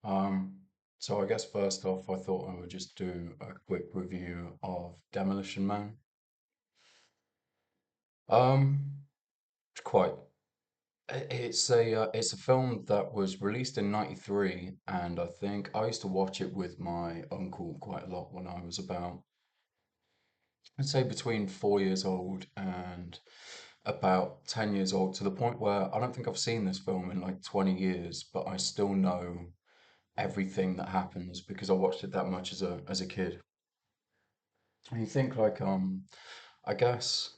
Um, so I guess first off, I thought I would just do a quick review of Demolition Man. It's quite. It's a film that was released in '93, and I think I used to watch it with my uncle quite a lot when I was about, I'd say between 4 years old and about 10 years old, to the point where I don't think I've seen this film in like 20 years, but I still know everything that happens because I watched it that much as a kid. And you think like I guess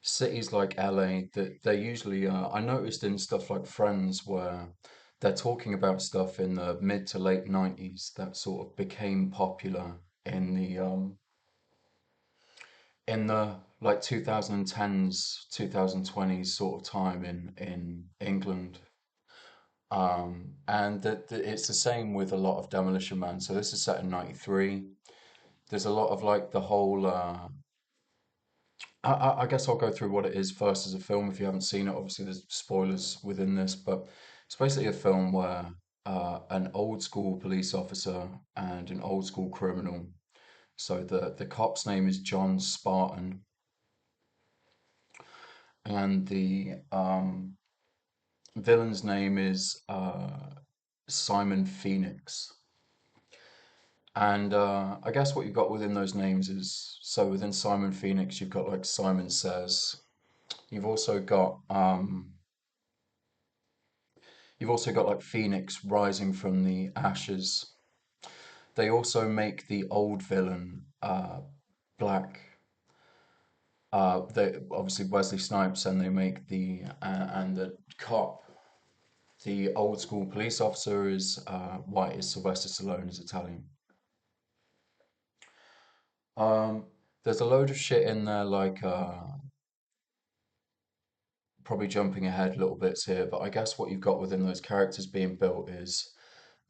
cities like LA that they usually I noticed in stuff like Friends where they're talking about stuff in the mid to late 90s that sort of became popular in the like 2010s 2020s sort of time in England. And that it's the same with a lot of Demolition Man. So this is set in 93. There's a lot of like the whole I guess I'll go through what it is first as a film if you haven't seen it. Obviously, there's spoilers within this, but it's basically a film where an old school police officer and an old school criminal. So the cop's name is John Spartan, and the villain's name is Simon Phoenix. And I guess what you've got within those names is so within Simon Phoenix, you've got like Simon Says. You've also got You've also got like Phoenix rising from the ashes. They also make the old villain black. They obviously Wesley Snipes, and they make the cop, the old school police officer is white. Is Sylvester Stallone is Italian. Um, there's a load of shit in there, like probably jumping ahead little bits here, but I guess what you've got within those characters being built is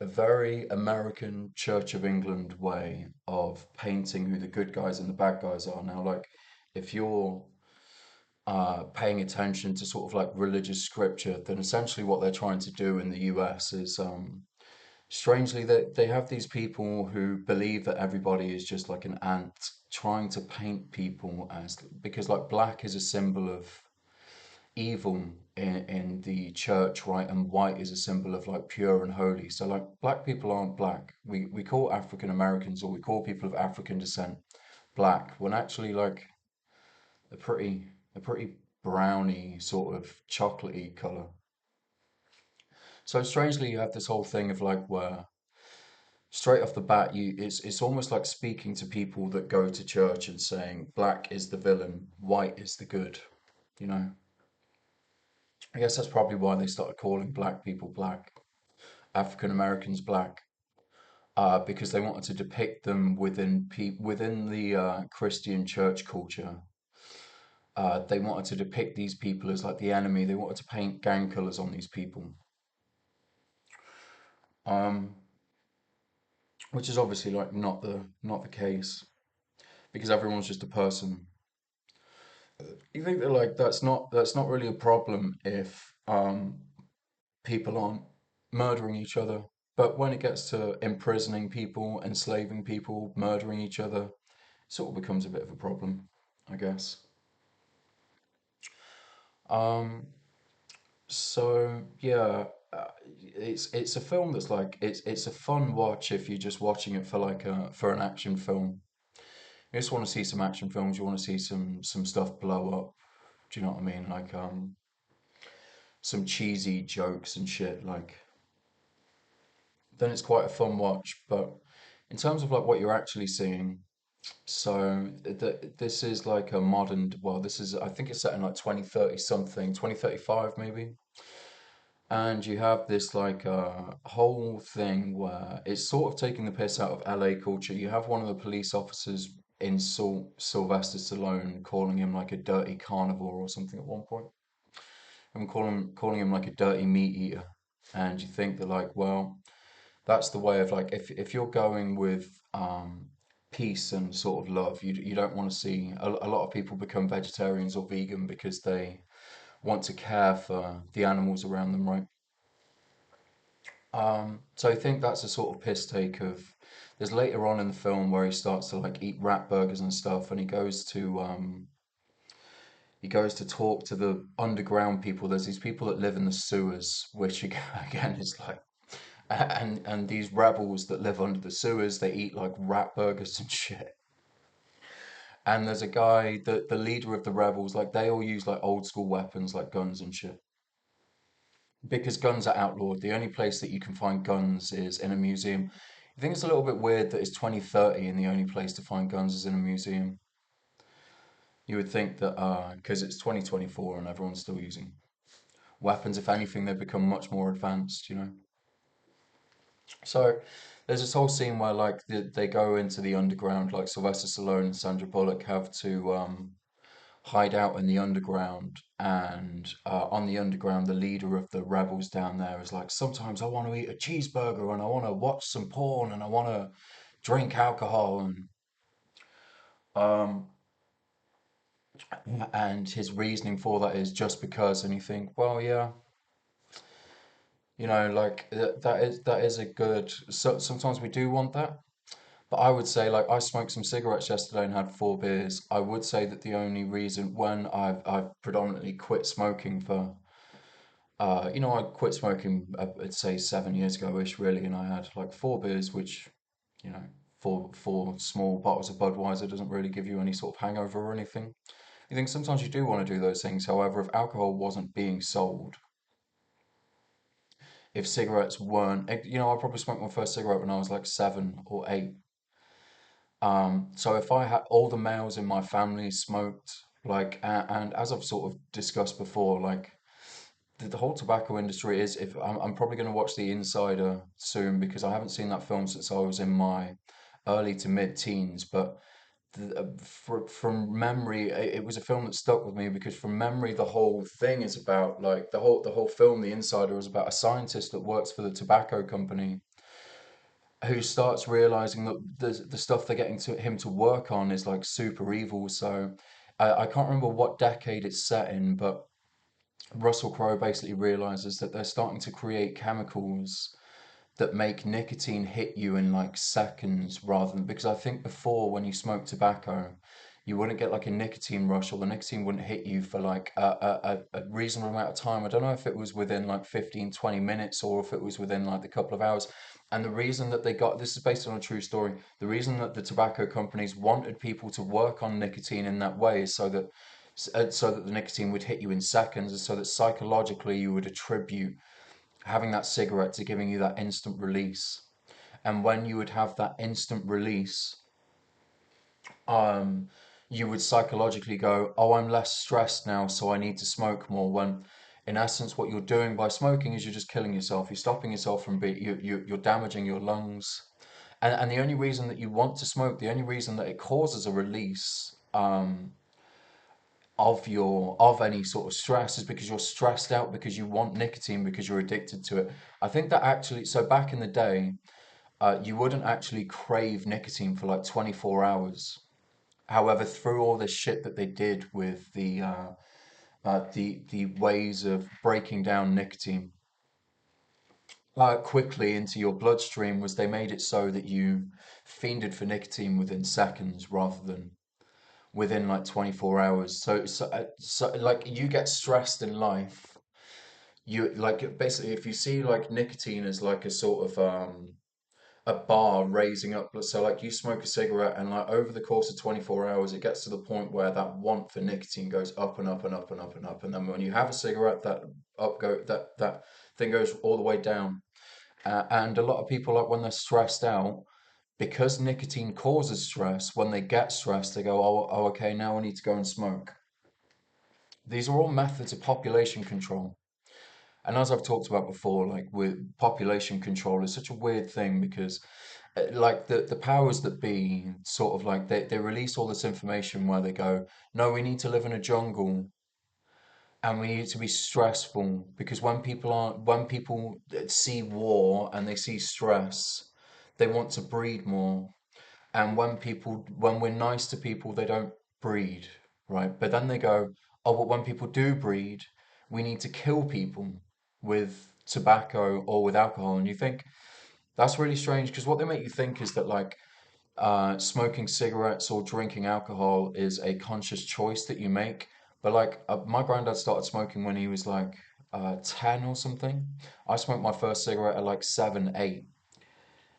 a very American Church of England way of painting who the good guys and the bad guys are. Now, like, if you're paying attention to sort of like religious scripture, then essentially what they're trying to do in the US is, strangely, they have these people who believe that everybody is just like an ant, trying to paint people as, because like black is a symbol of evil in the church, right? And white is a symbol of like pure and holy. So like black people aren't black. We call African Americans, or we call people of African descent black, when actually like a pretty browny sort of chocolatey color. So strangely you have this whole thing of like where straight off the bat you it's almost like speaking to people that go to church and saying black is the villain, white is the good, you know. I guess that's probably why they started calling black people black, African Americans black, because they wanted to depict them within the Christian church culture. They wanted to depict these people as like the enemy. They wanted to paint gang colors on these people, um, which is obviously like not the case because everyone's just a person. You think that like that's not really a problem if people aren't murdering each other, but when it gets to imprisoning people, enslaving people, murdering each other, sort of becomes a bit of a problem, I guess. Um, so yeah, it's a film that's like it's a fun watch if you're just watching it for like a for an action film. You just want to see some action films. You want to see some stuff blow up. Do you know what I mean? Like some cheesy jokes and shit. Like then it's quite a fun watch. But in terms of like what you're actually seeing, so this is like a modern. Well, this is I think it's set in like 2030 something, 2035 maybe. And you have this like whole thing where it's sort of taking the piss out of LA culture. You have one of the police officers insult Sylvester Stallone, calling him like a dirty carnivore or something at one point, and calling him like a dirty meat eater. And you think that like, well, that's the way of like if you're going with peace and sort of love, you don't want to see a lot of people become vegetarians or vegan because they want to care for the animals around them, right? So I think that's a sort of piss take of. There's later on in the film where he starts to like eat rat burgers and stuff, and he goes to talk to the underground people. There's these people that live in the sewers, which again is like, and these rebels that live under the sewers, they eat like rat burgers and shit. And there's a guy, the leader of the rebels, like they all use like old school weapons like guns and shit. Because guns are outlawed. The only place that you can find guns is in a museum. I think it's a little bit weird that it's 2030 and the only place to find guns is in a museum. You would think that because it's 2024 and everyone's still using weapons, if anything, they've become much more advanced, you know. So there's this whole scene where like they go into the underground, like Sylvester Stallone and Sandra Bullock have to hide out in the underground, and on the underground, the leader of the rebels down there is like, sometimes I want to eat a cheeseburger and I want to watch some porn and I want to drink alcohol um, and his reasoning for that is just because, and you think, well, yeah, you know, like that is a good. So sometimes we do want that. But I would say, like, I smoked some cigarettes yesterday and had 4 beers. I would say that the only reason when I've predominantly quit smoking for, I quit smoking, I'd say 7 years ago-ish, really, and I had like 4 beers, which, you know, four small bottles of Budweiser doesn't really give you any sort of hangover or anything. You think sometimes you do want to do those things. However, if alcohol wasn't being sold, if cigarettes weren't, I probably smoked my first cigarette when I was like 7 or 8. So if I had all the males in my family smoked, like, and as I've sort of discussed before, like the whole tobacco industry is, if I'm probably going to watch The Insider soon because I haven't seen that film since I was in my early to mid-teens, but from memory, it was a film that stuck with me because from memory, the whole thing is about like the whole film, The Insider, is about a scientist that works for the tobacco company who starts realizing that the stuff they're getting him to work on is like super evil. So I can't remember what decade it's set in, but Russell Crowe basically realizes that they're starting to create chemicals that make nicotine hit you in like seconds rather than, because I think before when you smoke tobacco, you wouldn't get like a nicotine rush, or the nicotine wouldn't hit you for like a reasonable amount of time. I don't know if it was within like 15, 20 minutes or if it was within like a couple of hours. And the reason that they got this is based on a true story. The reason that the tobacco companies wanted people to work on nicotine in that way is so that the nicotine would hit you in seconds, and so that psychologically you would attribute having that cigarette to giving you that instant release. And when you would have that instant release, um, you would psychologically go, "Oh, I'm less stressed now, so I need to smoke more." When, in essence, what you're doing by smoking is you're just killing yourself. You're stopping yourself from being, you're damaging your lungs. And the only reason that you want to smoke, the only reason that it causes a release, of any sort of stress is because you're stressed out because you want nicotine because you're addicted to it. I think that actually, so back in the day, you wouldn't actually crave nicotine for like 24 hours. However, through all this shit that they did with the ways of breaking down nicotine quickly into your bloodstream, was they made it so that you fiended for nicotine within seconds rather than within like 24 hours. So like you get stressed in life. You like basically if you see like nicotine as like a sort of a bar raising up. So like you smoke a cigarette and like over the course of 24 hours it gets to the point where that want for nicotine goes up and up and up and up and up, and then when you have a cigarette that thing goes all the way down. And a lot of people, like when they're stressed out, because nicotine causes stress, when they get stressed, they go, oh, okay, now I need to go and smoke. These are all methods of population control. And as I've talked about before, like with population control is such a weird thing because like the powers that be sort of like they release all this information where they go, no, we need to live in a jungle and we need to be stressful because when people see war and they see stress, they want to breed more. And when we're nice to people, they don't breed, right? But then they go, oh, but when people do breed, we need to kill people with tobacco or with alcohol. And you think that's really strange because what they make you think is that like smoking cigarettes or drinking alcohol is a conscious choice that you make. But like my granddad started smoking when he was like 10 or something. I smoked my first cigarette at like 7, 8.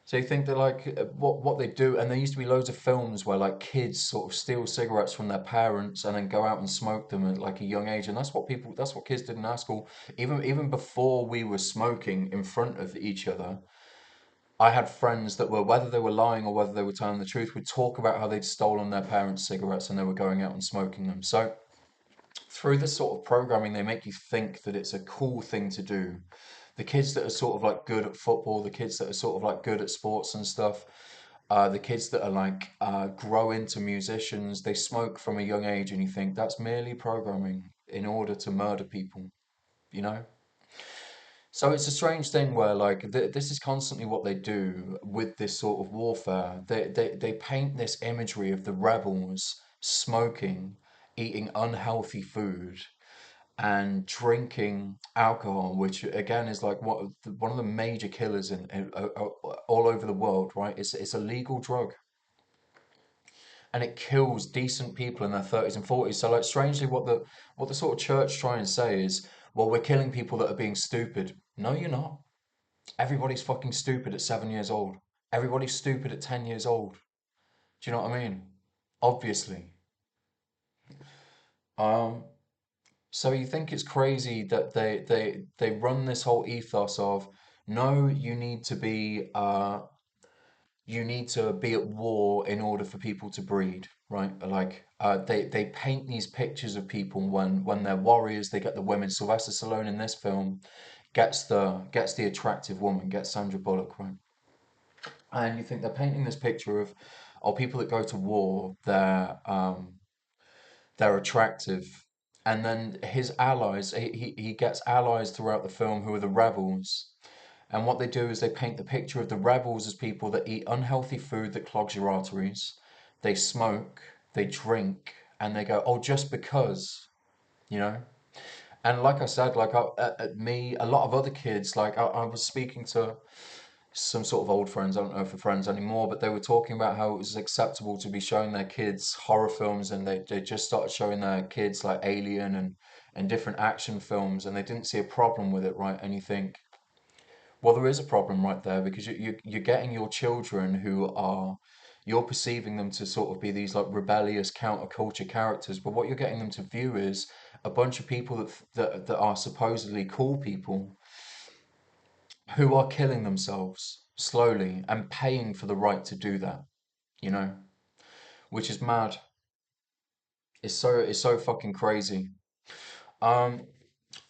So you think that like what they do, and there used to be loads of films where like kids sort of steal cigarettes from their parents and then go out and smoke them at like a young age, and that's what kids did in our school. Even before we were smoking in front of each other, I had friends that were, whether they were lying or whether they were telling the truth, would talk about how they'd stolen their parents' cigarettes and they were going out and smoking them. So through this sort of programming, they make you think that it's a cool thing to do. The kids that are sort of like good at football, the kids that are sort of like good at sports and stuff, the kids that are like grow into musicians, they smoke from a young age, and you think that's merely programming in order to murder people, you know? So it's a strange thing where like this is constantly what they do with this sort of warfare. They paint this imagery of the rebels smoking, eating unhealthy food, and drinking alcohol, which again is like one of the major killers all over the world, right? It's a legal drug, and it kills decent people in their 30s and 40s. So like strangely, what the sort of church try and say is, well, we're killing people that are being stupid. No, you're not. Everybody's fucking stupid at 7 years old. Everybody's stupid at 10 years old. Do you know what I mean? Obviously. Um, so you think it's crazy that they run this whole ethos of no, you need to be at war in order for people to breed, right? Like they paint these pictures of people when they're warriors, they get the women. Sylvester Stallone in this film gets the attractive woman, gets Sandra Bullock, right? And you think they're painting this picture of people that go to war, they're attractive. And then his allies, he gets allies throughout the film who are the rebels. And what they do is they paint the picture of the rebels as people that eat unhealthy food that clogs your arteries. They smoke, they drink, and they go, oh, just because, you know? And like I said, like me, a lot of other kids, like I was speaking to some sort of old friends, I don't know if they're friends anymore, but they were talking about how it was acceptable to be showing their kids horror films, and they just started showing their kids like Alien and different action films, and they didn't see a problem with it, right? And you think, well, there is a problem right there because you're getting your children you're perceiving them to sort of be these like rebellious counterculture characters, but what you're getting them to view is a bunch of people that are supposedly cool people who are killing themselves slowly and paying for the right to do that, you know, which is mad. It's so fucking crazy. Um,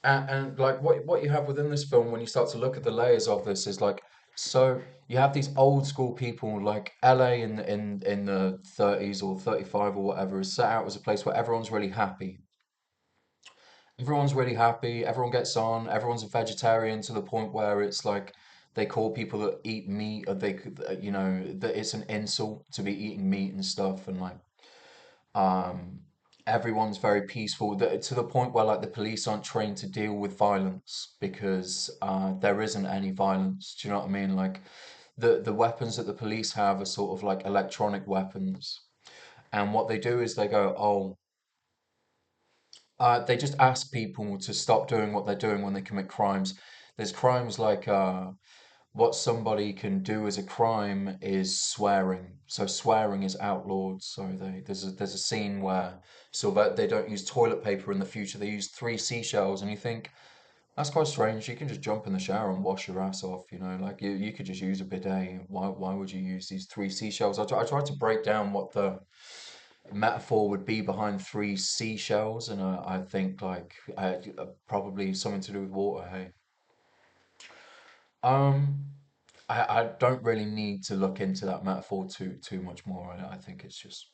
and like what you have within this film when you start to look at the layers of this is like so you have these old school people like LA in the 30s or 35 or whatever is set out as a place where everyone's really happy. Everyone's really happy, everyone gets on, everyone's a vegetarian to the point where it's like they call people that eat meat, or you know, that it's an insult to be eating meat and stuff, and like, um, everyone's very peaceful, to the point where like the police aren't trained to deal with violence because there isn't any violence. Do you know what I mean? Like the weapons that the police have are sort of like electronic weapons, and what they do is they go, oh. They just ask people to stop doing what they're doing when they commit crimes. There's crimes like what somebody can do as a crime is swearing. So swearing is outlawed. So there's a scene where so that they don't use toilet paper in the future. They use three seashells, and you think that's quite strange. You can just jump in the shower and wash your ass off. You know, like you could just use a bidet. Why would you use these three seashells? I tried to break down what the metaphor would be behind three seashells, and I think like probably something to do with water. Hey, um, I don't really need to look into that metaphor too much more. I think it's just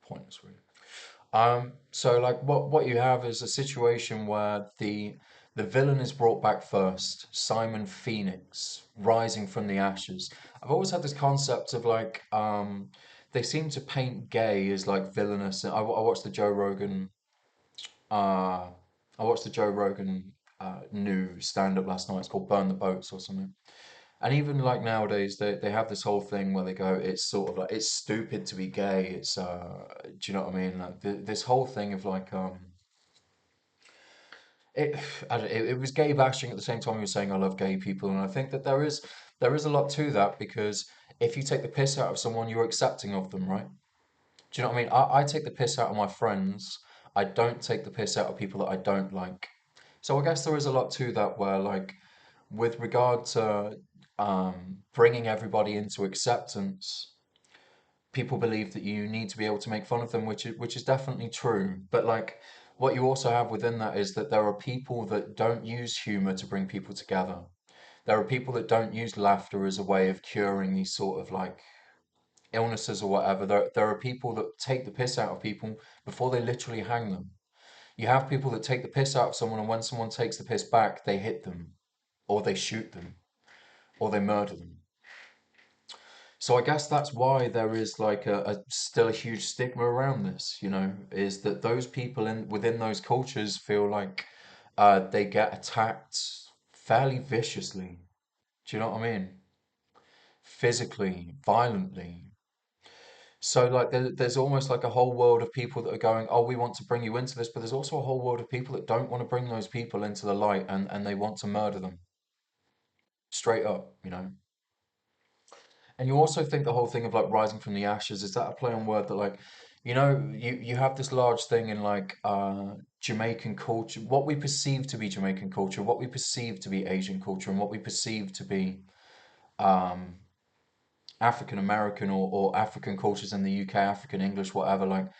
pointless, really. So like what you have is a situation where the villain is brought back first, Simon Phoenix, rising from the ashes. I've always had this concept of like they seem to paint gay as like villainous. I watched the Joe Rogan uh I watched the Joe Rogan new stand up last night. It's called Burn the Boats or something. And even like nowadays, they have this whole thing where they go, it's sort of like it's stupid to be gay. Do you know what I mean? Like this whole thing of like it, it was gay bashing at the same time he was saying I love gay people, and I think that there is a lot to that because if you take the piss out of someone, you're accepting of them, right? Do you know what I mean? I take the piss out of my friends. I don't take the piss out of people that I don't like. So I guess there is a lot to that where like with regard to bringing everybody into acceptance, people believe that you need to be able to make fun of them, which is definitely true. But like what you also have within that is that there are people that don't use humor to bring people together. There are people that don't use laughter as a way of curing these sort of like illnesses or whatever. There are people that take the piss out of people before they literally hang them. You have people that take the piss out of someone, and when someone takes the piss back, they hit them, or they shoot them, or they murder them. So I guess that's why there is like a still a huge stigma around this, is that those people in within those cultures feel like they get attacked fairly viciously. Do you know what I mean? Physically, violently. So like there's almost like a whole world of people that are going, oh, we want to bring you into this, but there's also a whole world of people that don't want to bring those people into the light and they want to murder them straight up. And you also think the whole thing of like rising from the ashes, is that a play on word that like, you have this large thing in like Jamaican culture, what we perceive to be Jamaican culture, what we perceive to be Asian culture, and what we perceive to be um African American or African cultures in the UK, African English, whatever, like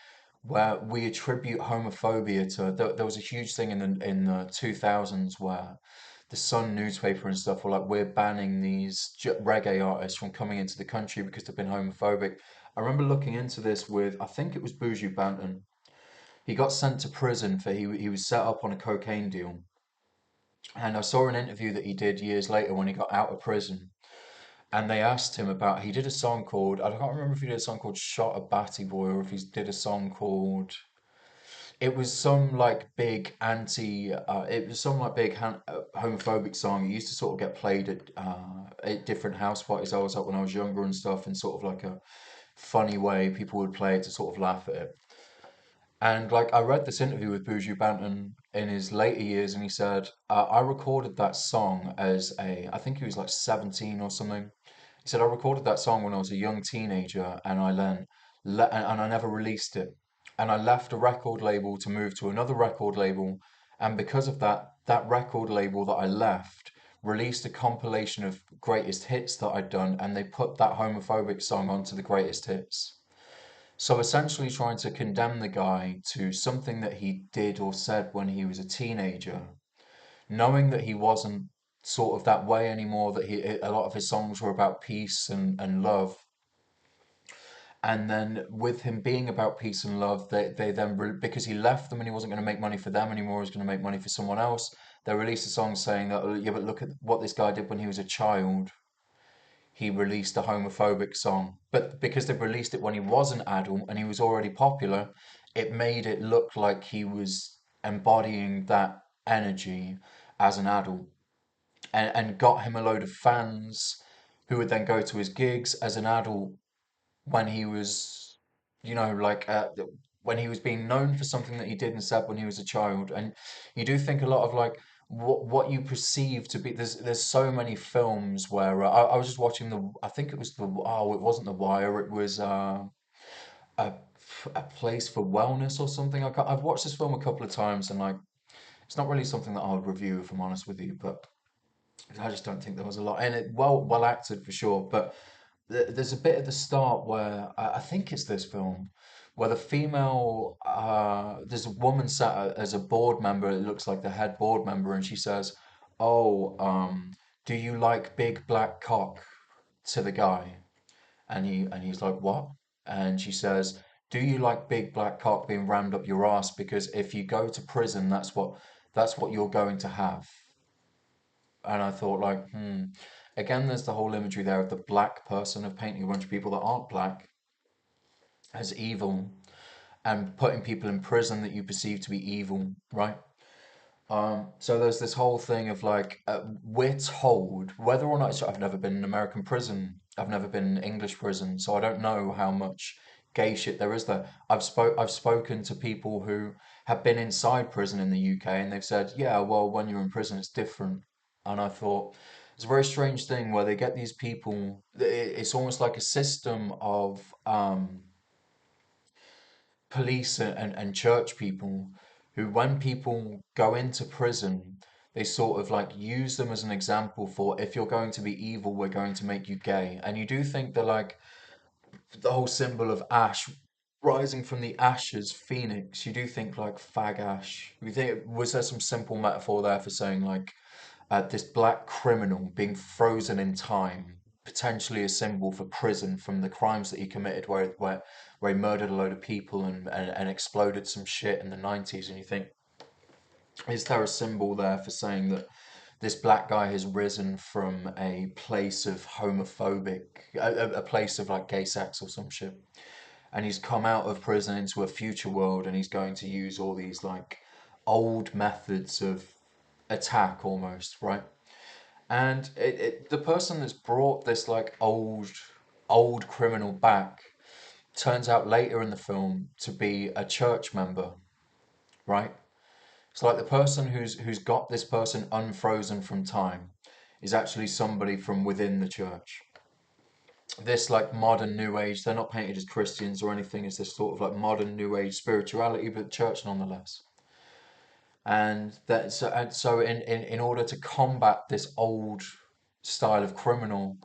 where we attribute homophobia to. There was a huge thing in the 2000s where the Sun newspaper and stuff were like, we're banning these reggae artists from coming into the country because they've been homophobic. I remember looking into this with, I think it was Buju Banton. He got sent to prison for he was set up on a cocaine deal. And I saw an interview that he did years later when he got out of prison. And they asked him about, he did a song called, I can't remember if he did a song called Shot a Batty Boy or if he did a song called, it was some like big it was some like big homophobic song. It used to sort of get played at different house parties I was at when I was younger and stuff, in sort of like a funny way. People would play it to sort of laugh at it. And like I read this interview with Buju Banton in his later years, and he said, I recorded that song I think he was like 17 or something. He said, I recorded that song when I was a young teenager, and and I never released it. And I left a record label to move to another record label, and because of that, that record label that I left released a compilation of greatest hits that I'd done, and they put that homophobic song onto the greatest hits. So essentially trying to condemn the guy to something that he did or said when he was a teenager, knowing that he wasn't sort of that way anymore, that a lot of his songs were about peace and love. And then with him being about peace and love, they then, because he left them and he wasn't going to make money for them anymore, he was going to make money for someone else, they released a song saying that, "Oh, yeah, but look at what this guy did when he was a child. He released a homophobic song. But because they released it when he was an adult and he was already popular, it made it look like he was embodying that energy as an adult and got him a load of fans who would then go to his gigs as an adult when he was, like when he was being known for something that he did and said when he was a child. And you do think a lot of like what you perceive to be. There's so many films where I was just watching I think it was it wasn't The Wire. It was a a place for wellness or something. I've watched this film a couple of times and like it's not really something that I would review if I'm honest with you, but I just don't think there was a lot in it. Well acted for sure, but there's a bit at the start where I think it's this film where there's a woman sat as a board member. It looks like the head board member, and she says, "Oh, do you like big black cock?" to the guy, and he's like, "What?" And she says, "Do you like big black cock being rammed up your ass? Because if you go to prison, that's what you're going to have." And I thought, like, again, there's the whole imagery there of the black person, of painting a bunch of people that aren't black as evil and putting people in prison that you perceive to be evil, right? So there's this whole thing of like we're told whether or not I've never been in American prison, I've never been in English prison, so I don't know how much gay shit there is there. I've spoken to people who have been inside prison in the UK, and they've said, yeah, well, when you're in prison, it's different. And I thought it's a very strange thing where they get these people. It's almost like a system of police and church people who, when people go into prison, they sort of like use them as an example for if you're going to be evil, we're going to make you gay. And you do think that like the whole symbol of ash rising from the ashes, phoenix, you do think like fag ash. You think was there some simple metaphor there for saying like this black criminal being frozen in time, potentially a symbol for prison from the crimes that he committed, where he murdered a load of people and exploded some shit in the 90s. And you think, is there a symbol there for saying that this black guy has risen from a place of homophobic, a place of like gay sex or some shit, and he's come out of prison into a future world, and he's going to use all these like old methods of attack almost, right? And the person that's brought this like old criminal back turns out later in the film to be a church member, right? So like the person who's got this person unfrozen from time is actually somebody from within the church. This like modern new age, they're not painted as Christians or anything, it's this sort of like modern new age spirituality, but church nonetheless. And so in order to combat this old style of criminal,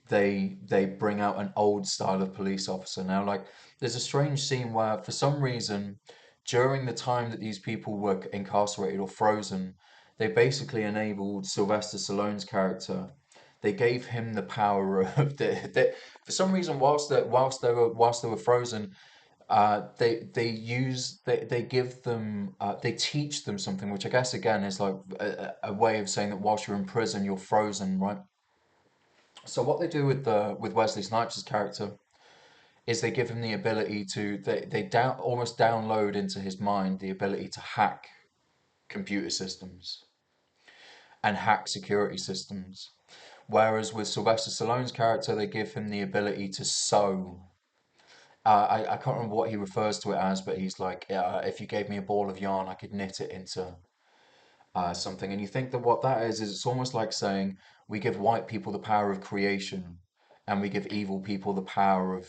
they bring out an old style of police officer. Now, like, there's a strange scene where, for some reason, during the time that these people were incarcerated or frozen, they basically enabled Sylvester Stallone's character. They gave him the power of for some reason, whilst they were frozen, they give them they teach them something, which I guess again is like a way of saying that whilst you're in prison, you're frozen, right? So what they do with Wesley Snipes' character is they give him the ability to almost download into his mind the ability to hack computer systems and hack security systems. Whereas with Sylvester Stallone's character, they give him the ability to sew. I can't remember what he refers to it as, but he's like, if you gave me a ball of yarn, I could knit it into something. And you think that what that is it's almost like saying we give white people the power of creation and we give evil people the power of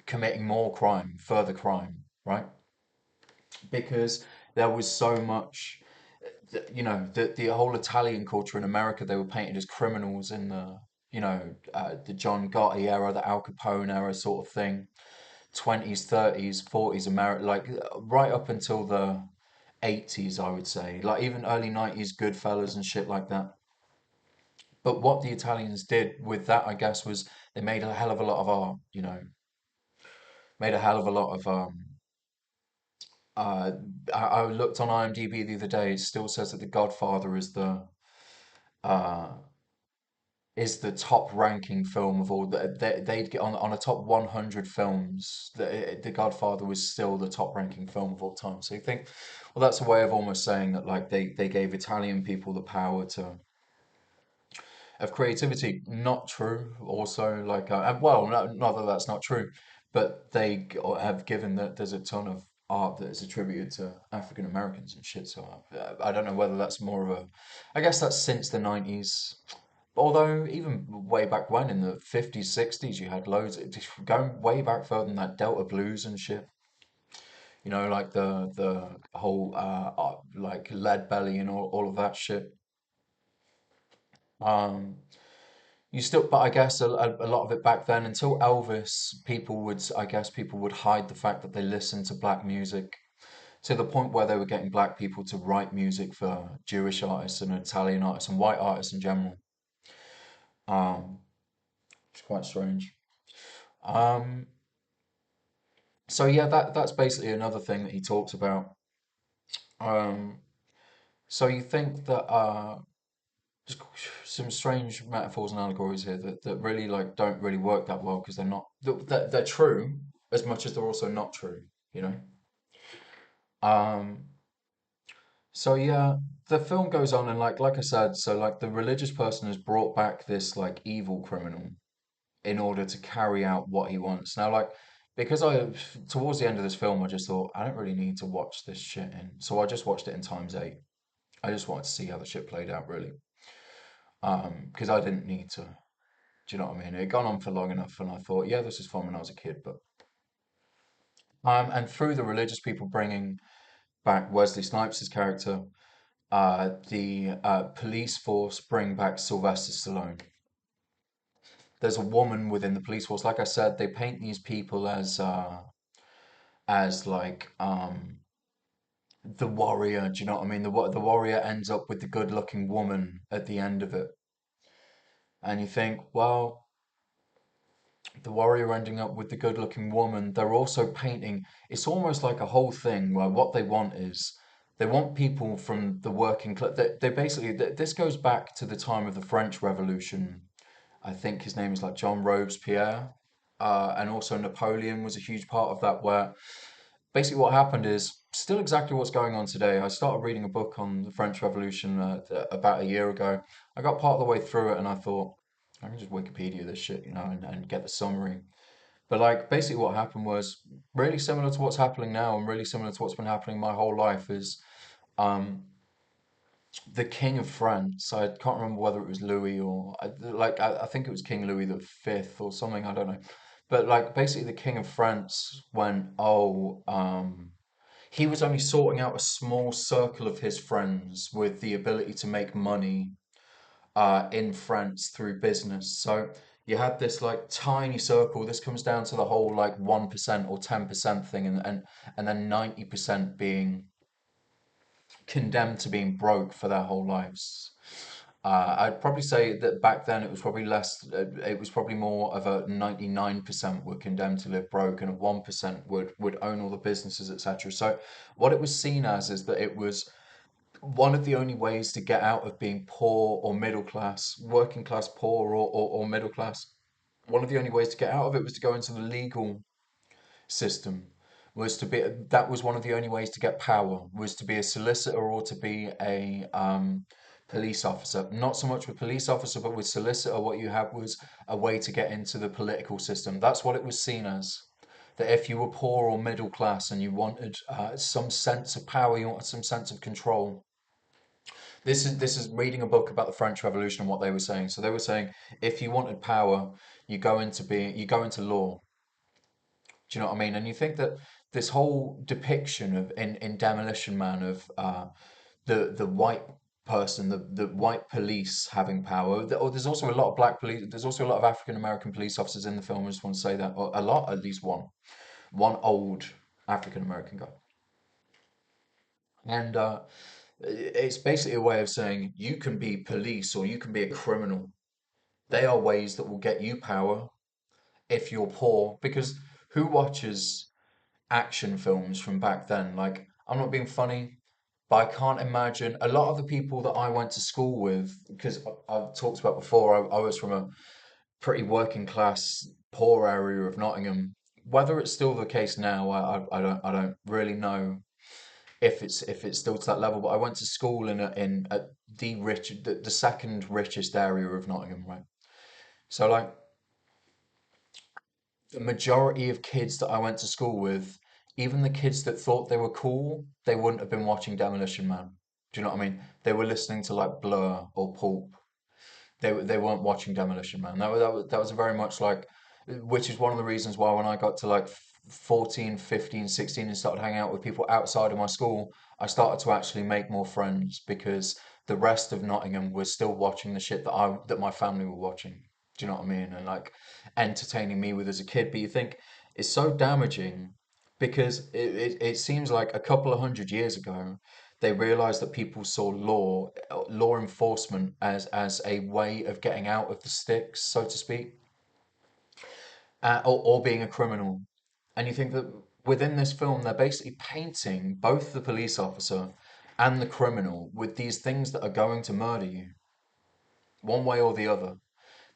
committing more crime, further crime, right? Because there was so much, the whole Italian culture in America, they were painted as criminals in the John Gotti era, the Al Capone era sort of thing, 20s, 30s, 40s America, like right up until the 80s, I would say, like even early 90s, Goodfellas and shit like that. But what the Italians did with that, I guess, was they made a hell of a lot of art, made a hell of a lot of uh I looked on IMDb the other day, it still says that The Godfather uh is the top ranking film of all they'd get on a top 100 films. The Godfather was still the top ranking film of all time. So you think, well, that's a way of almost saying that like they gave Italian people the power to of creativity. Not true. Also, like, well, no, not that that's not true, but have given that there's a ton of art that is attributed to African Americans and shit. So I don't know whether that's more of a. I guess that's since the 90s. Although even way back when in the 50s, 60s, you had loads. Going way back further than that, Delta blues and shit. Like the whole like Lead Belly and all of that shit. Um, You still, but I guess a lot of it back then, until Elvis, I guess people would hide the fact that they listened to black music to the point where they were getting black people to write music for Jewish artists and Italian artists and white artists in general. Um, it's quite strange. Um, so yeah, that's basically another thing that he talks about. Um, so you think that just some strange metaphors and allegories here that really like don't really work that well because they're true as much as they're also not true, you know? Um, So yeah, the film goes on and like I said, so like the religious person has brought back this like evil criminal in order to carry out what he wants. Now like because I towards the end of this film I just thought I don't really need to watch this shit in. So I just watched it in times eight. I just wanted to see how the shit played out really. Because I didn't need to. Do you know what I mean? It had gone on for long enough and I thought, yeah, this is fun when I was a kid, but and through the religious people bringing back Wesley Snipes' character, the police force bring back Sylvester Stallone. There's a woman within the police force. Like I said, they paint these people as like the warrior. Do you know what I mean? The warrior ends up with the good-looking woman at the end of it, and you think, well, the warrior ending up with the good-looking woman. They're also painting. It's almost like a whole thing where what they want is they want people from the working class. They basically this goes back to the time of the French Revolution. I think his name is like John Robespierre, and also Napoleon was a huge part of that. Where basically what happened is still exactly what's going on today. I started reading a book on the French Revolution about a year ago. I got part of the way through it and I thought, I can just Wikipedia this shit, you know, and get the summary. But like basically what happened was really similar to what's happening now and really similar to what's been happening my whole life is um, the King of France. I can't remember whether it was Louis or I think it was King Louis the Fifth or something. I don't know. But like basically the King of France went, oh, he was only sorting out a small circle of his friends with the ability to make money in France through business. So you had this like tiny circle. This comes down to the whole like 1% or 10% thing, and then 90% being condemned to being broke for their whole lives. I'd probably say that back then it was probably less, it was probably more of a 99% were condemned to live broke and a 1% would own all the businesses, etc. So what it was seen as is that it was one of the only ways to get out of being poor or middle class, working class poor or middle class. One of the only ways to get out of it was to go into the legal system, was to be, that was one of the only ways to get power, was to be a solicitor or to be a police officer. Not so much with police officer, but with solicitor, what you had was a way to get into the political system. That's what it was seen as. That if you were poor or middle class and you wanted some sense of power, you wanted some sense of control. This is reading a book about the French Revolution and what they were saying. So they were saying if you wanted power, you go into law. Do you know what I mean? And you think that this whole depiction of in Demolition Man of the white person, the white police having power. Or there's also a lot of black police. There's also a lot of African American police officers in the film. I just want to say that, or a lot, at least one old African American guy. And it's basically a way of saying you can be police or you can be a criminal. They are ways that will get you power if you're poor. Because who watches action films from back then? Like, I'm not being funny, but I can't imagine a lot of the people that I went to school with, because I've talked about before, I was from a pretty working class, poor area of Nottingham. Whether it's still the case now, I don't really know if it's still to that level. But I went to school in the second richest area of Nottingham, right? So like the majority of kids that I went to school with, even the kids that thought they were cool, they wouldn't have been watching Demolition Man. Do you know what I mean? They were listening to like Blur or Pulp. They weren't watching Demolition Man. That was very much like, which is one of the reasons why when I got to like 14, 15, 16 and started hanging out with people outside of my school, I started to actually make more friends because the rest of Nottingham was still watching the shit that my family were watching. Do you know what I mean? And like entertaining me with as a kid. But you think it's so damaging because it seems like a couple of hundred years ago they realized that people saw law enforcement as a way of getting out of the sticks, so to speak, or being a criminal. And you think that within this film, they're basically painting both the police officer and the criminal with these things that are going to murder you, one way or the other.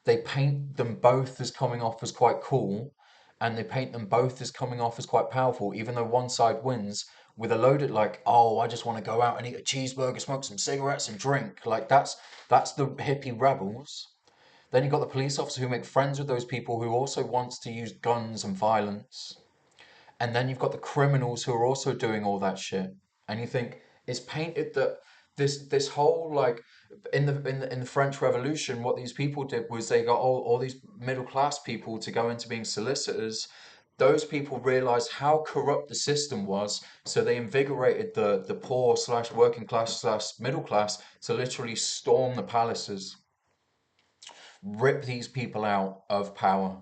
They paint them both as coming off as quite cool, and they paint them both as coming off as quite powerful, even though one side wins. with a loaded like, oh, I just want to go out and eat a cheeseburger, smoke some cigarettes, and drink. Like that's the hippie rebels. Then you've got the police officer who make friends with those people who also wants to use guns and violence. And then you've got the criminals who are also doing all that shit. And you think it's painted that this whole like in the French Revolution, what these people did was they got all these middle class people to go into being solicitors. Those people realized how corrupt the system was, so they invigorated the poor slash working class slash middle class to literally storm the palaces, rip these people out of power,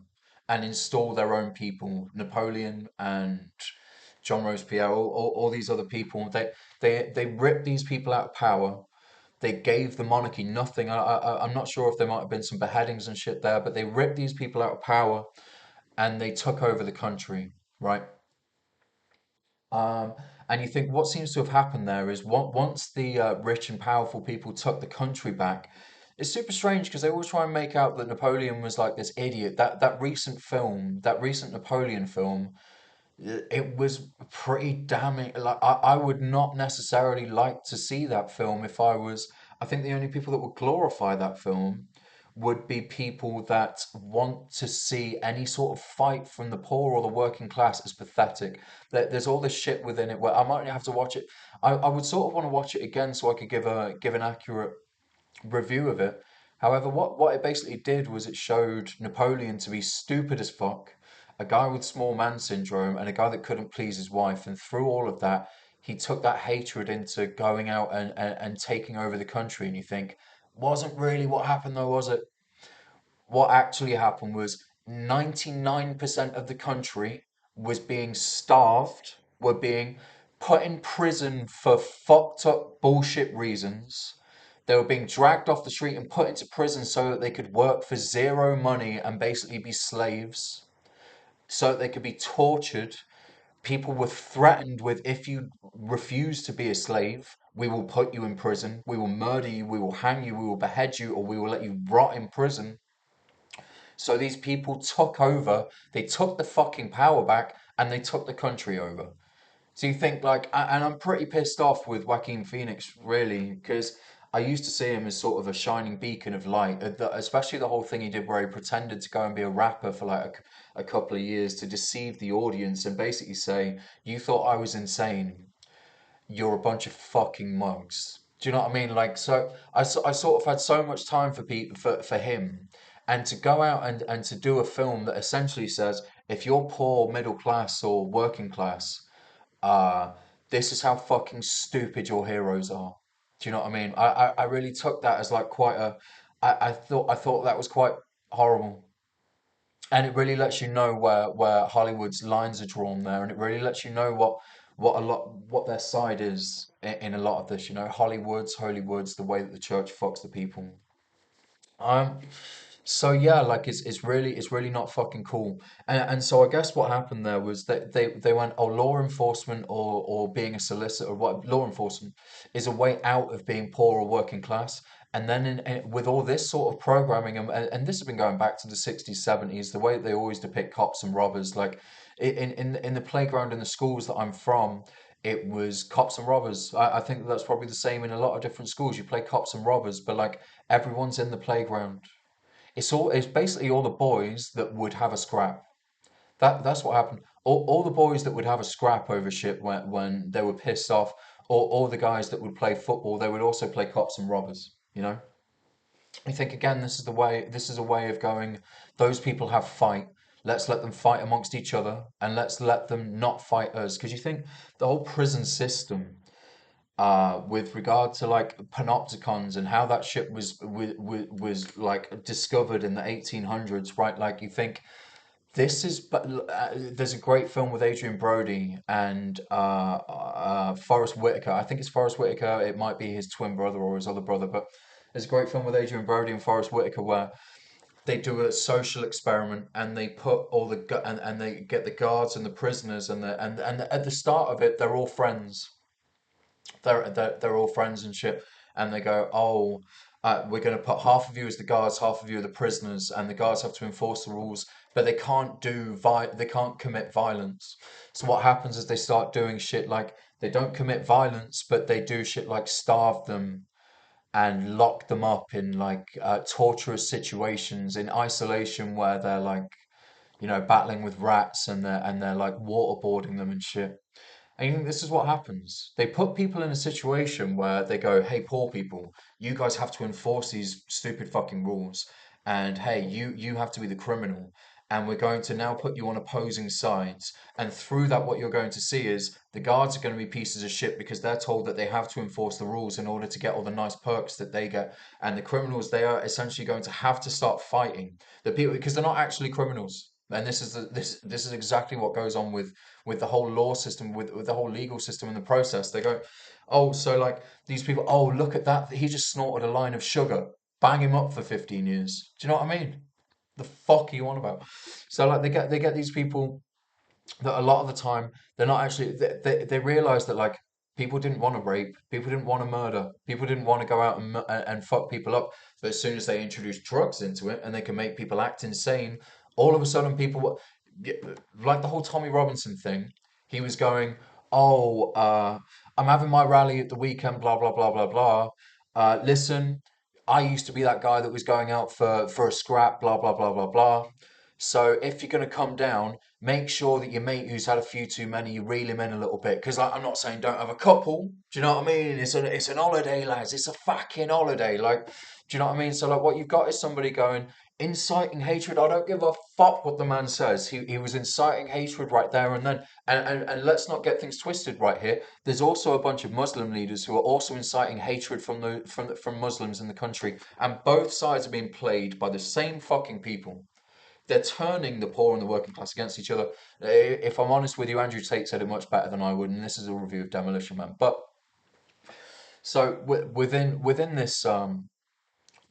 and install their own people. Napoleon and John Robespierre, all these other people, they ripped these people out of power. They gave the monarchy nothing. I'm not sure if there might have been some beheadings and shit there, but they ripped these people out of power and they took over the country, right? Um, and you think what seems to have happened there is once the rich and powerful people took the country back, it's super strange because they always try and make out that Napoleon was like this idiot. That recent film, that recent Napoleon film, it was pretty damning. Like I would not necessarily like to see that film if I was. I think the only people that would glorify that film would be people that want to see any sort of fight from the poor or the working class as pathetic. There's all this shit within it where I might have to watch it. I would sort of want to watch it again so I could give an accurate review of it. However, what it basically did was it showed Napoleon to be stupid as fuck, a guy with small man syndrome, and a guy that couldn't please his wife. And through all of that, he took that hatred into going out and taking over the country. And you think, wasn't really what happened though, was it? What actually happened was 99% of the country was being starved, were being put in prison for fucked up bullshit reasons. They were being dragged off the street and put into prison so that they could work for zero money and basically be slaves, so that they could be tortured. People were threatened with, if you refuse to be a slave, we will put you in prison, we will murder you, we will hang you, we will behead you, or we will let you rot in prison. So these people took over, they took the fucking power back, and they took the country over. So you think like, and I'm pretty pissed off with Joaquin Phoenix, really, because I used to see him as sort of a shining beacon of light, especially the whole thing he did where he pretended to go and be a rapper for like a couple of years to deceive the audience and basically say, you thought I was insane, you're a bunch of fucking mugs. Do you know what I mean? Like, so I sort of had so much time for people for him, and to go out and to do a film that essentially says, if you're poor, middle class, or working class, uh, this is how fucking stupid your heroes are. Do you know what I mean? I really took that as like quite a. I thought that was quite horrible, and it really lets you know where Hollywood's lines are drawn there, and it really lets you know what their side is in a lot of this. You know, Hollywoods, the way that the church fucks the people. Um, so yeah, like it's really not fucking cool. And so I guess what happened there was that they went, oh, law enforcement or being a solicitor, or what law enforcement is a way out of being poor or working class. And then with all this sort of programming, and this has been going back to the 60s, 70s, the way that they always depict cops and robbers, like in the playground in the schools that I'm from, it was cops and robbers. I think that's probably the same in a lot of different schools. You play cops and robbers, but like everyone's in the playground. It's basically all the boys that would have a scrap. That's what happened. All the boys that would have a scrap over shit when they were pissed off, or all the guys that would play football, they would also play cops and robbers, you know? I think again, this is a way of going, those people have fight. Let's let them fight amongst each other and let's let them not fight us. Because you think the whole prison system, with regard to like panopticons and how that shit was like discovered in the 1800s, right? Like you think this is, but there's a great film with Adrian Brody and Forrest Whitaker. I think it's Forrest Whitaker. It might be his twin brother or his other brother, but there's a great film with Adrian Brody and Forrest Whitaker where they do a social experiment and they put all and they get the guards and the prisoners and at the start of it they're all friends, they're all friends and shit. And they go, oh, we're going to put half of you as the guards, half of you are the prisoners, and the guards have to enforce the rules, but they can't commit violence. So what happens is they start doing shit like They don't commit violence, but they do shit like starve them and lock them up in like torturous situations in isolation where they're like, battling with rats and they're like waterboarding them and shit. And this is what happens. They put people in a situation where they go, hey, poor people, you guys have to enforce these stupid fucking rules. And hey, you have to be the criminal. And we're going to now put you on opposing sides. And through that, what you're going to see is the guards are going to be pieces of shit because they're told that they have to enforce the rules in order to get all the nice perks that they get. And the criminals, they are essentially going to have to start fighting the people because they're not actually criminals. And this is exactly what goes on with the whole law system, with the whole legal system in the process. They go, oh, so like these people, oh, look at that. He just snorted a line of sugar. Bang him up for 15 years. Do you know what I mean? The fuck are you on about? So like they get these people that a lot of the time they're not actually they realize that like people didn't want to rape, people didn't want to murder, people didn't want to go out and fuck people up. But as soon as they introduce drugs into it and they can make people act insane, all of a sudden yeah, like the whole Tommy Robinson thing. He was going, oh, I'm having my rally at the weekend, blah blah blah blah blah. Listen, I used to be that guy that was going out for a scrap, blah blah blah blah blah. So if you're going to come down, make sure that your mate who's had a few too many, you reel him in a little bit. Because like, I'm not saying don't have a couple. Do you know what I mean? It's an holiday, lads. It's a fucking holiday. Like, do you know what I mean? So like, what you've got is somebody going inciting hatred. I don't give a fuck what the man says. He was inciting hatred right there and then. And let's not get things twisted right here. There's also a bunch of Muslim leaders who are also inciting hatred from Muslims in the country, and both sides are being played by the same fucking people. They're turning the poor and the working class against each other. If I'm honest with you, Andrew Tate said it much better than I would, and this is a review of Demolition Man. But so within this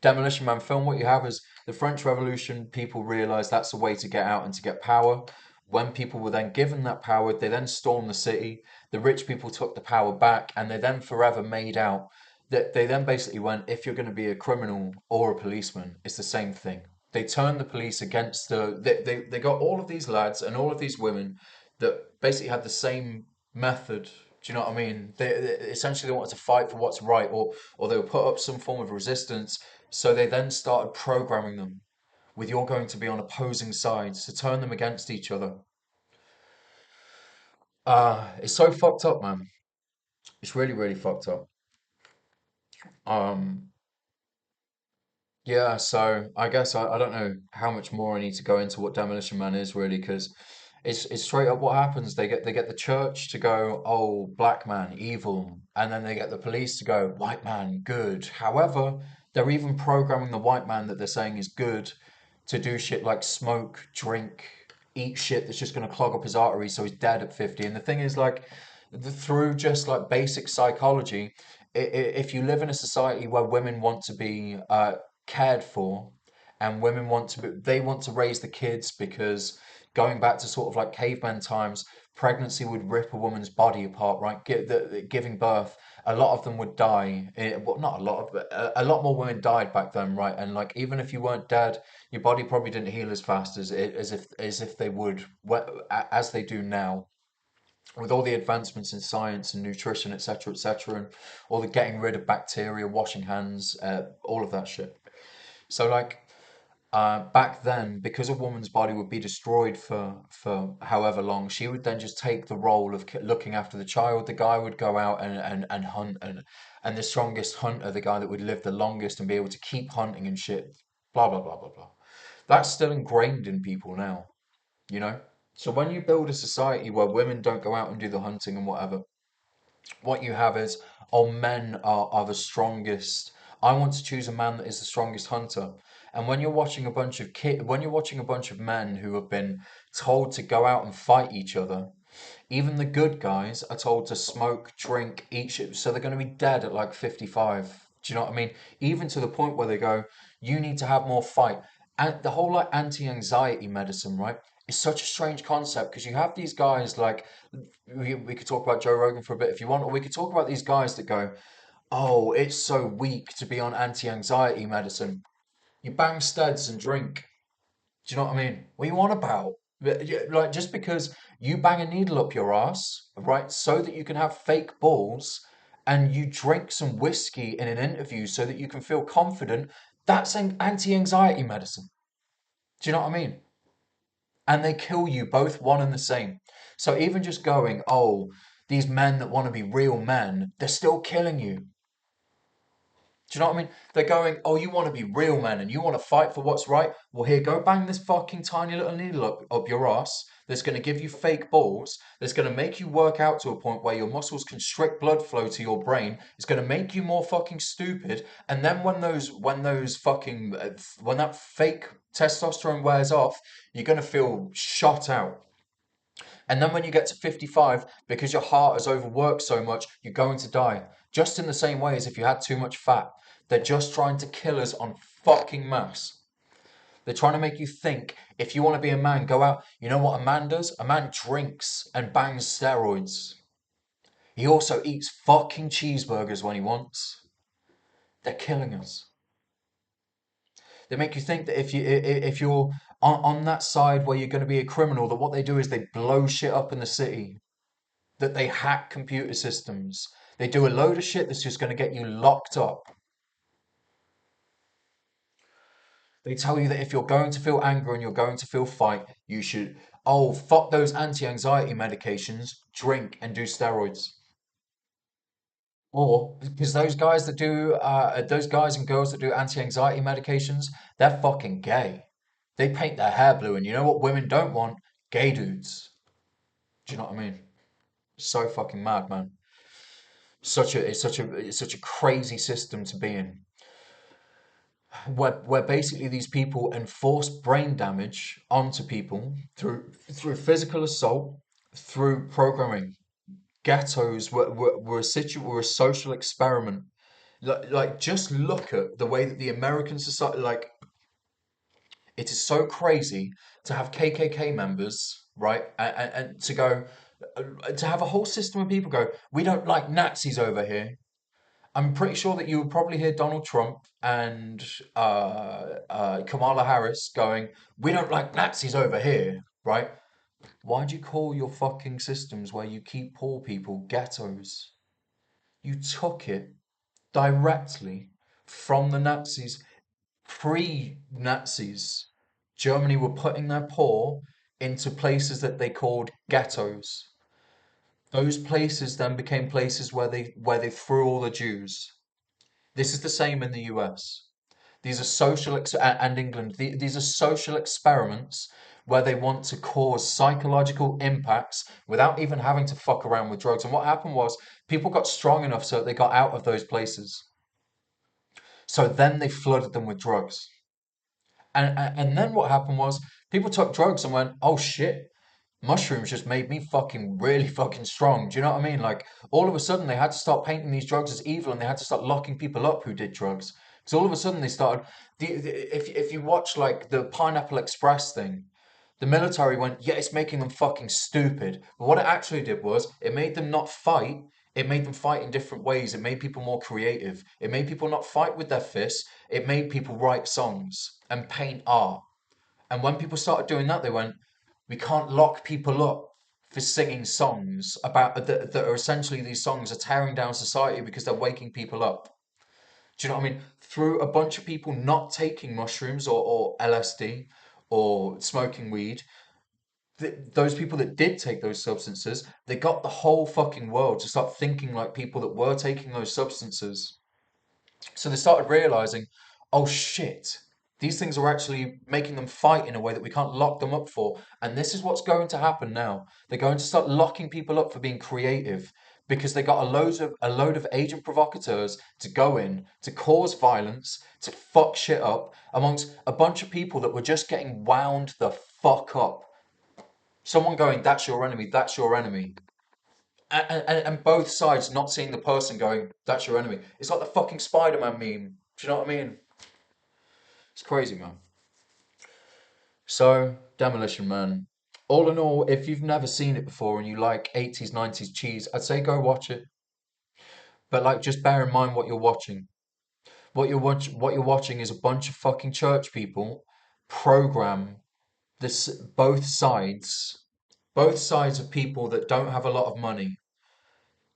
Demolition Man film, what you have is the French Revolution. People realize that's a way to get out and to get power. When people were then given that power, they then stormed the city. The rich people took the power back, and they then forever made out that they then basically went, if you're going to be a criminal or a policeman, it's the same thing. They turned the police against they got all of these lads and all of these women that basically had the same method. Do you know what I mean? Essentially they wanted to fight for what's right, or they would put up some form of resistance. So they then started programming them with you're going to be on opposing sides to turn them against each other. It's so fucked up, man. It's really, really fucked up. Um, yeah, so I guess I don't know how much more I need to go into what Demolition Man is really, because it's straight up what happens. They get the church to go, oh, black man, evil, and then they get the police to go, white man, good. However, they're even programming the white man that they're saying is good to do shit like smoke, drink, eat shit that's just going to clog up his arteries so he's dead at 50. And the thing is, like, through just like basic psychology, if you live in a society where women want to be cared for and women want to they want to raise the kids because going back to sort of like caveman times, pregnancy would rip a woman's body apart, right? Giving birth, a lot of them would die. Well, not a lot of, but a lot more women died back then, right? And like even if you weren't dead, your body probably didn't heal as fast as if they would as they do now. With all the advancements in science and nutrition, etc., and all the getting rid of bacteria, washing hands, all of that shit. So like back then, because a woman's body would be destroyed for however long, she would then just take the role of looking after the child. The guy would go out and hunt, and the strongest hunter, the guy that would live the longest and be able to keep hunting and shit, blah blah blah blah blah. That's still ingrained in people now, you know? So when you build a society where women don't go out and do the hunting and whatever, what you have is, oh, men are the strongest. I want to choose a man that is the strongest hunter. And when you're watching a bunch of when you're watching a bunch of men who have been told to go out and fight each other, even the good guys are told to smoke, drink, eat shit, so they're going to be dead at like 55. Do you know what I mean? Even to the point where they go, you need to have more fight. And the whole like anti-anxiety medicine, right? Is such a strange concept because you have these guys like we could talk about Joe Rogan for a bit if you want, or we could talk about these guys that go, oh, it's so weak to be on anti-anxiety medicine. You bang steads and drink. Do you know what I mean? What you want about? Like, just because you bang a needle up your ass, right, so that you can have fake balls, and you drink some whiskey in an interview so that you can feel confident, that's an anti-anxiety medicine. Do you know what I mean? And they kill you both one and the same. So even just going, oh, these men that want to be real men, they're still killing you. Do you know what I mean? They're going, oh, you want to be real men and you want to fight for what's right? Well, here, go bang this fucking tiny little needle up your ass that's going to give you fake balls, that's going to make you work out to a point where your muscles constrict blood flow to your brain. It's going to make you more fucking stupid. And then when that fake testosterone wears off, you're going to feel shot out. And then when you get to 55, because your heart has overworked so much, you're going to die. Just in the same way as if you had too much fat. They're just trying to kill us on fucking mass. They're trying to make you think if you want to be a man, go out. You know what a man does? A man drinks and bangs steroids. He also eats fucking cheeseburgers when he wants. They're killing us. They make you think that if you're on that side where you're going to be a criminal, that what they do is they blow shit up in the city, that they hack computer systems. They do a load of shit that's just going to get you locked up. They tell you that if you're going to feel anger and you're going to feel fight, you should, oh, fuck those anti-anxiety medications, drink and do steroids. Or because those guys and girls that do anti-anxiety medications, they're fucking gay. They paint their hair blue, and you know what women don't want? Gay dudes. Do you know what I mean? So fucking mad, man. It's such a crazy system to be in, where basically these people enforce brain damage onto people through physical assault, through programming. Ghettos were a social experiment. Like, just look at the way that the American society, like, it is so crazy to have KKK members, right, and to go to have a whole system of people go, we don't like Nazis over here. I'm pretty sure that you would probably hear Donald Trump and Kamala Harris going, "We don't like Nazis over here," right? Why do you call your fucking systems where you keep poor people ghettos? You took it directly from the Nazis. Pre-Nazis, Germany were putting their poor into places that they called ghettos. Those places then became places where they threw all the Jews. This is the same in the US. These are and England. These are social experiments where they want to cause psychological impacts without even having to fuck around with drugs. And what happened was people got strong enough so that they got out of those places. So then they flooded them with drugs. And then what happened was people took drugs and went, oh shit, mushrooms just made me fucking really fucking strong. Do you know what I mean? Like, all of a sudden they had to start painting these drugs as evil, and they had to start locking people up who did drugs. Because all of a sudden they started. If you watch like the Pineapple Express thing, the military went, yeah, it's making them fucking stupid. But what it actually did was it made them not fight. It made them fight in different ways. It made people more creative. It made people not fight with their fists. It made people write songs and paint art. And when people started doing that, they went, we can't lock people up for singing songs that are essentially, these songs are tearing down society because they're waking people up. Do you know what I mean? Through a bunch of people not taking mushrooms or LSD or smoking weed, those people that did take those substances, they got the whole fucking world to start thinking like people that were taking those substances. So they started realizing, oh shit, these things are actually making them fight in a way that we can't lock them up for. And this is what's going to happen now. They're going to start locking people up for being creative because they got a load of agent provocateurs to go in, to cause violence, to fuck shit up amongst a bunch of people that were just getting wound the fuck up. Someone going, that's your enemy, that's your enemy. And both sides not seeing the person going, that's your enemy. It's like the fucking Spider-Man meme. Do you know what I mean? It's crazy, man. So, Demolition Man. All in all, if you've never seen it before and you like 80s, 90s cheese, I'd say go watch it. But like, just bear in mind what you're watching. What you're watching is a bunch of fucking church people program both sides of people that don't have a lot of money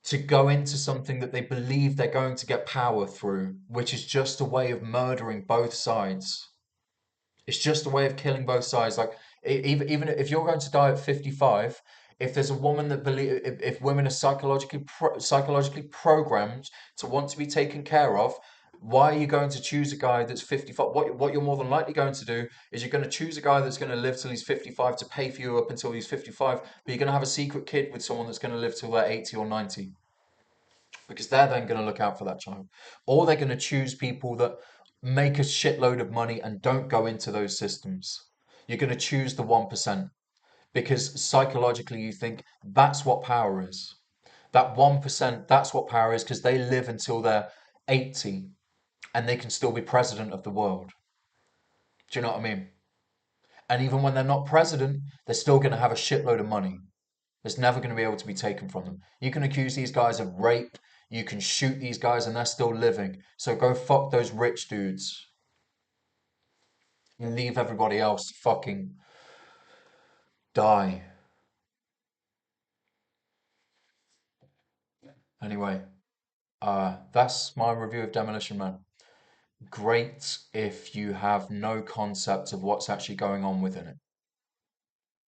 to go into something that they believe they're going to get power through, which is just a way of murdering both sides. It's just a way of killing both sides. Like even if you're going to die at 55, if there's a woman that believe if women are psychologically programmed to want to be taken care of, why are you going to choose a guy that's 55? What you're more than likely going to do is you're going to choose a guy that's going to live till he's 55 to pay for you up until he's 55, but you're going to have a secret kid with someone that's going to live till they're 80 or 90 because they're then going to look out for that child. Or they're going to choose people that make a shitload of money and don't go into those systems. You're going to choose the 1% because psychologically you think that's what power is. That 1%, that's what power is because they live until they're 80 and they can still be president of the world. Do you know what I mean? And even when they're not president, they're still going to have a shitload of money. It's never going to be able to be taken from them. You can accuse these guys of rape. You can shoot these guys and they're still living. So go fuck those rich dudes and leave everybody else fucking die. Anyway, that's my review of Demolition Man. Great if you have no concept of what's actually going on within it.